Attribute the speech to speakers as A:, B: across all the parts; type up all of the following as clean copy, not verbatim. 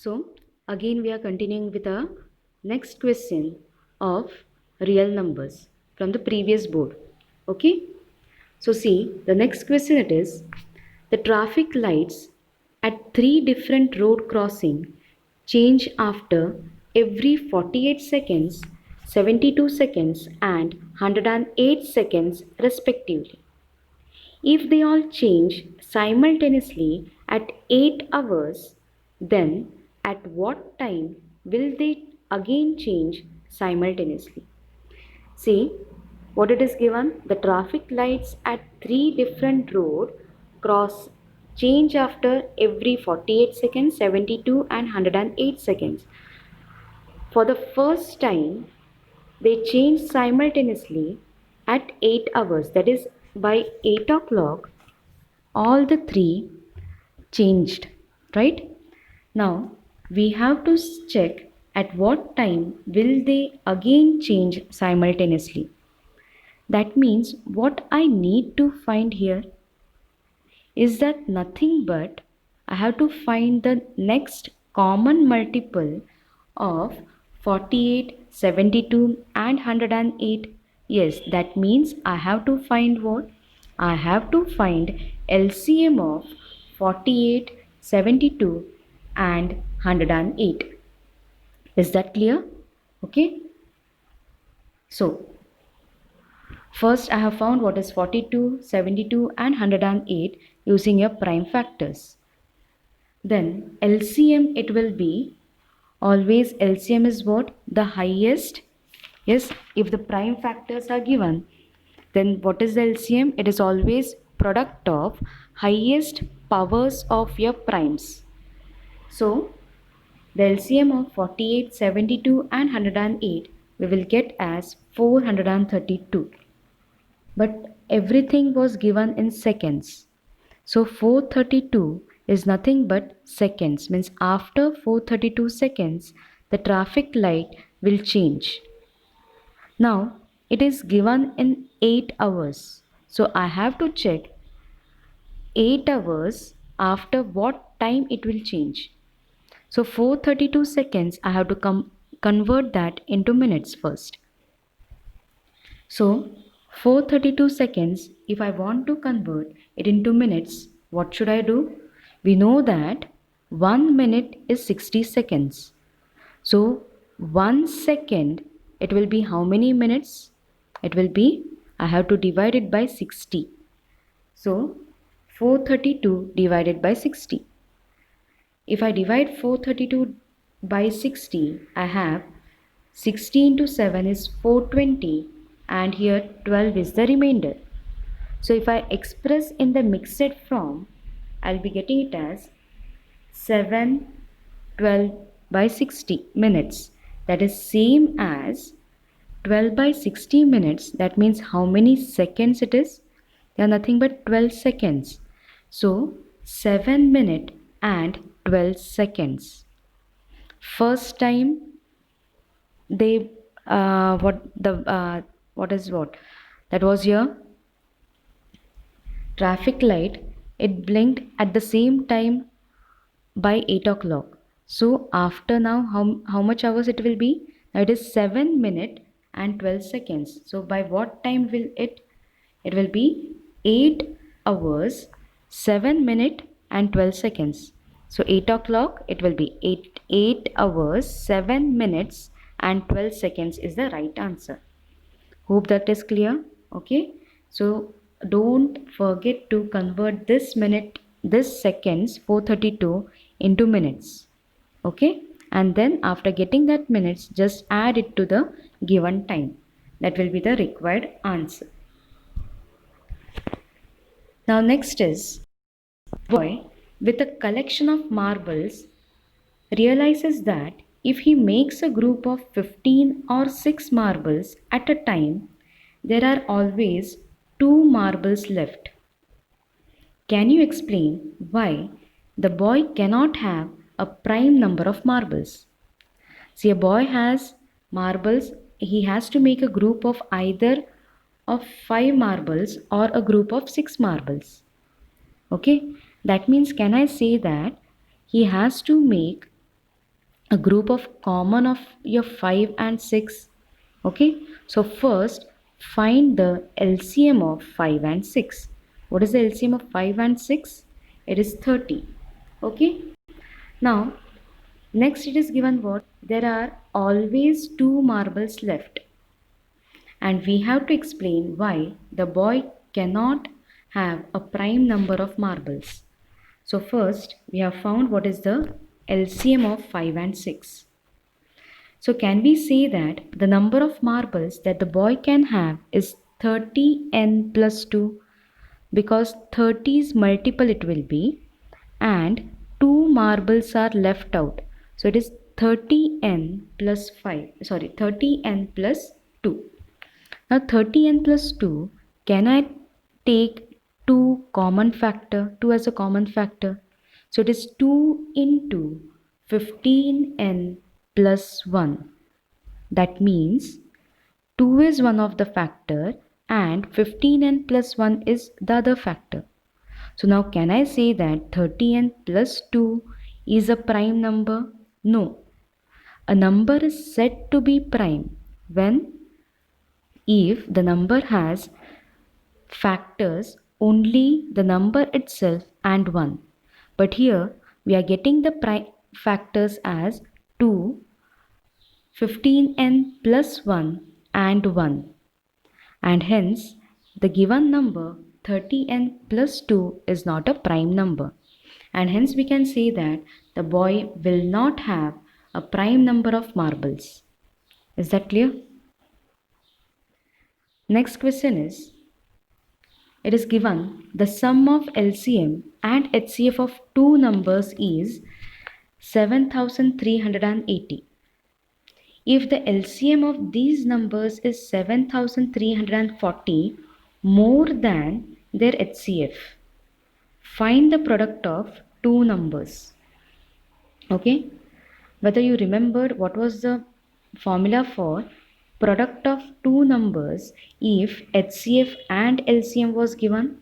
A: So again we are continuing with the next question of real numbers from the previous board. Okay. So see, the next question it is, the traffic lights at three different road crossing change after every 48 seconds, 72 seconds and 108 seconds respectively. If they all change simultaneously at 8 hours, then at what time will they again change simultaneously? See what it is given. The traffic lights at three different road cross change after every 48 seconds, 72 and 108 seconds. For the first time, they change simultaneously at 8 hours. That is, by 8 o'clock, all the three changed, right? Now, we have to check at what time will they again change simultaneously. That means what I need to find here is that nothing but I have to find the next common multiple of 48, 72 and 108. Yes, that means I have to find what? I have to find LCM of 48, 72 and 108. Is that clear? Okay. So, first I have found what is 42, 72 and 108 using your prime factors. Then LCM it will be always LCM is what? The highest. Yes, if the prime factors are given, then what is the LCM? It is always product of highest powers of your primes. So the LCM of 48, 72 and 108 we will get as 432. But everything was given in seconds. So 432 is nothing but seconds, means after 432 seconds the traffic light will change. Now it is given in 8 hours. So I have to check 8 hours after what time it will change. So 432 seconds I have to convert that into minutes first. So 432 seconds, if I want to convert it into minutes, what should I do? We know that 1 minute is 60 seconds. So 1 second, it will be how many minutes? It will be, I have to divide it by 60. So 432 divided by 60. If I divide 432 by 60, I have 60 into 7 is 420 and here 12 is the remainder. So if I express in the mixed form, I'll be getting it as 7 12 by 60 minutes. That is same as 12 by 60 minutes. That means how many seconds it is? They are nothing but 12 seconds. So 7 minutes and 12 seconds. First time they what is what? That was your traffic light. It blinked at the same time by 8 o'clock. So after now how much hours it will be? Now it is 7 minutes and 12 seconds. So by what time will it? It will be 8 hours, 7 minutes and 12 seconds. So 8 o'clock it will be 8 hours, 7 minutes and 12 seconds is the right answer. Hope that is clear. Okay. So don't forget to convert this seconds 432 into minutes. Okay. And then after getting that minutes, just add it to the given time. That will be the required answer. Now next is, boy with a collection of marbles realizes that if he makes a group of 15 or 6 marbles at a time, there are always 2 marbles left. Can you explain why the boy cannot have a prime number of marbles? See, a boy has marbles, he has to make a group of either of 5 marbles or a group of 6 marbles. Okay, that means can I say that he has to make a group of common of your 5 and 6. Okay, so first find the LCM of 5 and 6. What is the LCM of 5 and 6? It is 30. Okay, now next it is given what? There are always 2 marbles left, and we have to explain why the boy cannot have a prime number of marbles. So first we have found what is the LCM of 5 and 6. So can we say that the number of marbles that the boy can have is 30n plus 2, because 30's multiple it will be, and 2 marbles are left out. So it is 30n plus 30n plus 2. Now 30n plus 2, can I take 2 common factor, 2 as a common factor? So it is 2 into 15n plus 1. That means 2 is one of the factor and 15n plus 1 is the other factor. So now can I say that 30n plus 2 is a prime number? No. A number is said to be prime when if the number has factors only the number itself and 1. But here we are getting the prime factors as 2, 15n plus 1 and 1, and hence the given number 30n plus 2 is not a prime number, and hence we can say that the boy will not have a prime number of marbles. Is that clear? Next question is, it is given the sum of LCM and HCF of two numbers is 7380. If the LCM of these numbers is 7340 more than their HCF, find the product of two numbers. Okay, whether you remember what was the formula for product of two numbers if HCF and LCM was given?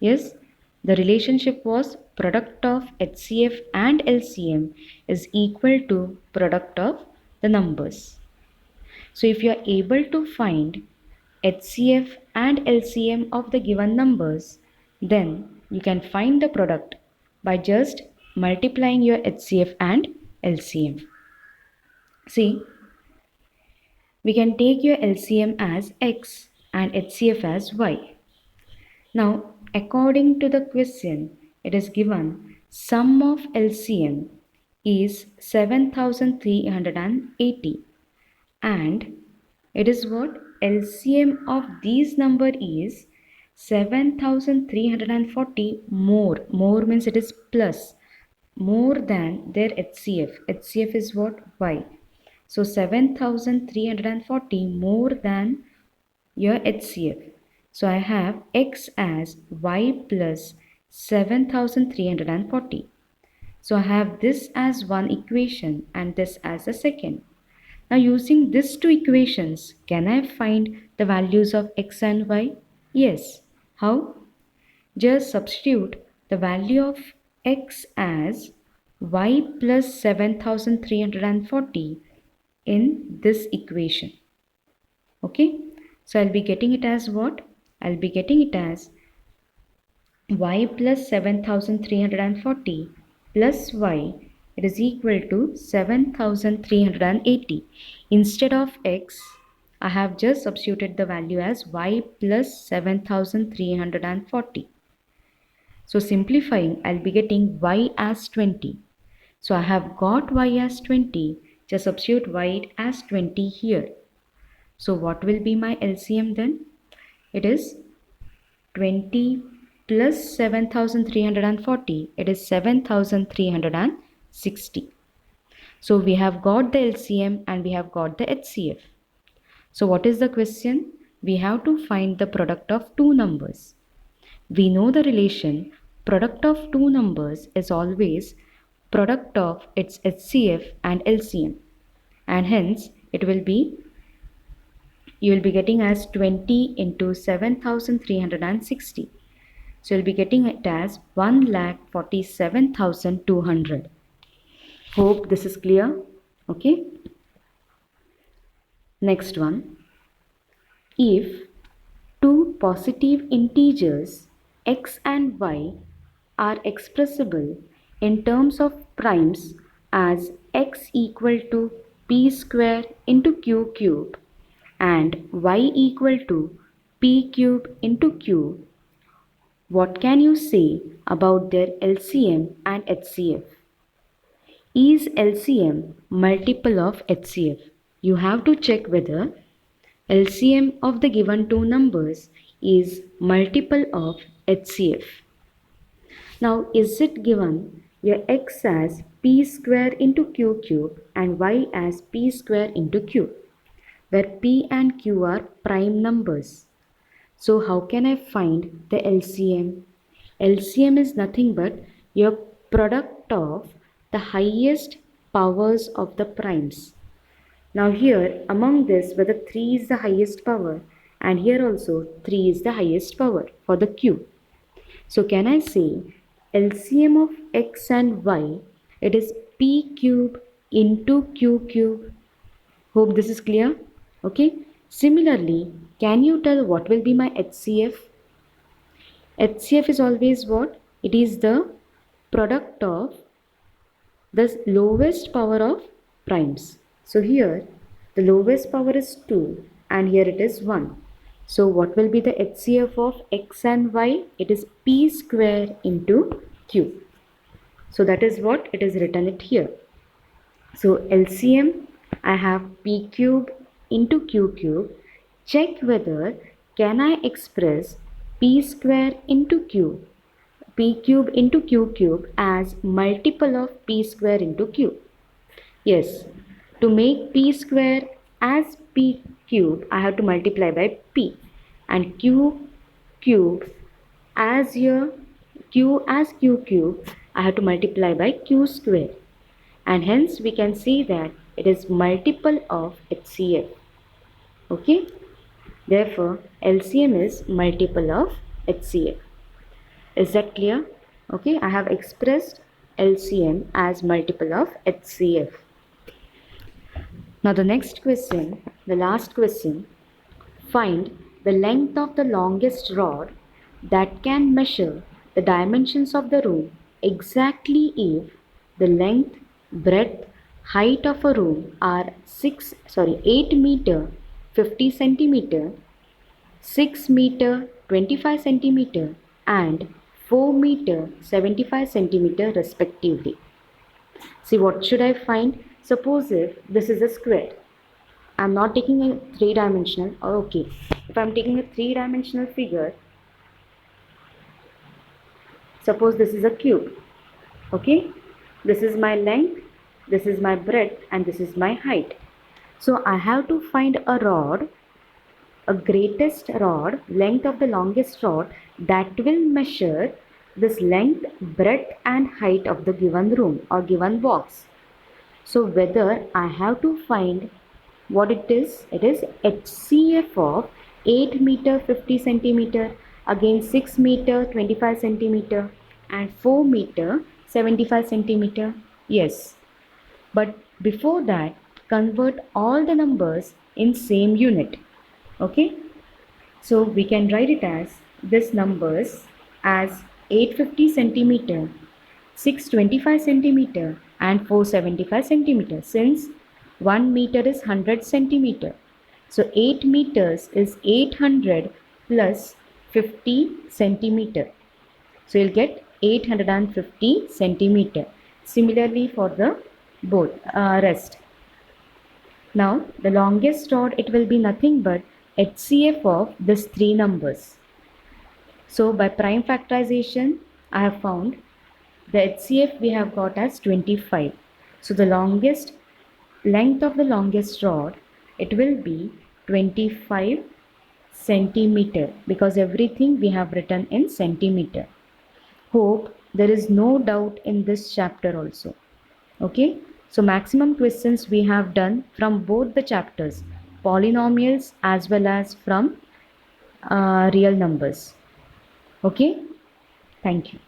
A: Yes, the relationship was product of HCF and LCM is equal to product of the numbers. So if you are able to find HCF and LCM of the given numbers, then you can find the product by just multiplying your HCF and LCM. See, we can take your LCM as X and HCF as Y. Now, according to the question, it is given sum of LCM is 7380 and it is what? LCM of these number is 7340 more means it is plus, more than their HCF. HCF is what? Y. So 7340 more than your HCF. So I have X as Y plus 7340. So I have this as one equation and this as a second. Now using these two equations, can I find the values of X and Y? Yes. How? Just substitute the value of X as Y plus 7340 in this equation. Okay. So I'll be getting it as what? I'll be getting it as Y plus 7340 plus Y, it is equal to 7380. Instead of X, I have just substituted the value as Y plus 7340. So simplifying, I'll be getting Y as 20. So I have got Y as 20. Just substitute Y as 20 here. So what will be my LCM then? It is 20 plus 7340. It is 7360. So we have got the LCM and we have got the HCF. So what is the question? We have to find the product of two numbers. We know the relation product of two numbers is always product of its HCF and LCM, and hence it will be, you will be getting as 20 into 7360. So you'll be getting it as 1,47,200. Hope this is clear. Okay. Next one. If two positive integers x and y are expressible in terms of primes as x equal to p square into q cube and y equal to p cube into q, what can you say about their LCM and HCF? Is LCM multiple of HCF? You have to check whether LCM of the given two numbers is multiple of HCF. Now, is it given your x as p square into q cube and y as p square into q, where p and q are prime numbers. So how can I find the LCM? LCM is nothing but your product of the highest powers of the primes. Now here among this, whether 3 is the highest power and here also 3 is the highest power for the q. So can I say LCM of x and y, it is p cube into q cube. Hope this is clear. Okay. Similarly, can you tell what will be my HCF? HCF is always what? It is the product of the lowest power of primes. So here the lowest power is 2 and here it is 1. So what will be the HCF of x and y? It is p square into q. So that is what it is written it here. So LCM, I have p cube into q cube. Check whether can I express p square into q, p cube into q cube as multiple of p square into q. Yes, to make p square as p cube, I have to multiply by p, and q cube as your q as q cube, I have to multiply by q square, and hence we can see that it is multiple of HCF. Okay, therefore LCM is multiple of HCF. Is that clear? Okay, I have expressed LCM as multiple of HCF. Now the next question, the last question, find the length of the longest rod that can measure the dimensions of the room exactly if the length, breadth, height of a room are 8 meter 50 centimeter, 6 meter 25 centimeter and 4 meter 75 centimeter respectively. See, what should I find? Suppose if this is a square. I am not taking a three-dimensional. Okay, if I am taking a three-dimensional figure, suppose this is a cube. Okay, this is my length, this is my breadth and this is my height. So I have to find a rod, a greatest rod, length of the longest rod that will measure this length, breadth and height of the given room or given box. So whether I have to find what it is HCF of 8 meter 50 centimeter, again 6 meter 25 centimeter and 4 meter 75 centimeter. Yes, but before that convert all the numbers in same unit. Okay, so we can write it as this numbers as 850 centimeter, 625 centimeter and 475 centimeter, since 1 meter is 100 centimeter. So 8 meters is 800 plus 50 centimeter. So you'll get 850 centimeter. Similarly for the both rest. Now the longest rod, it will be nothing but HCF of these three numbers. So by prime factorization, I have found the HCF we have got as 25. So the length of the longest rod, it will be 25 centimeter, because everything we have written in centimeter. Hope there is no doubt in this chapter also. Okay, so maximum questions we have done from both the chapters, polynomials as well as from real numbers. Okay, thank you.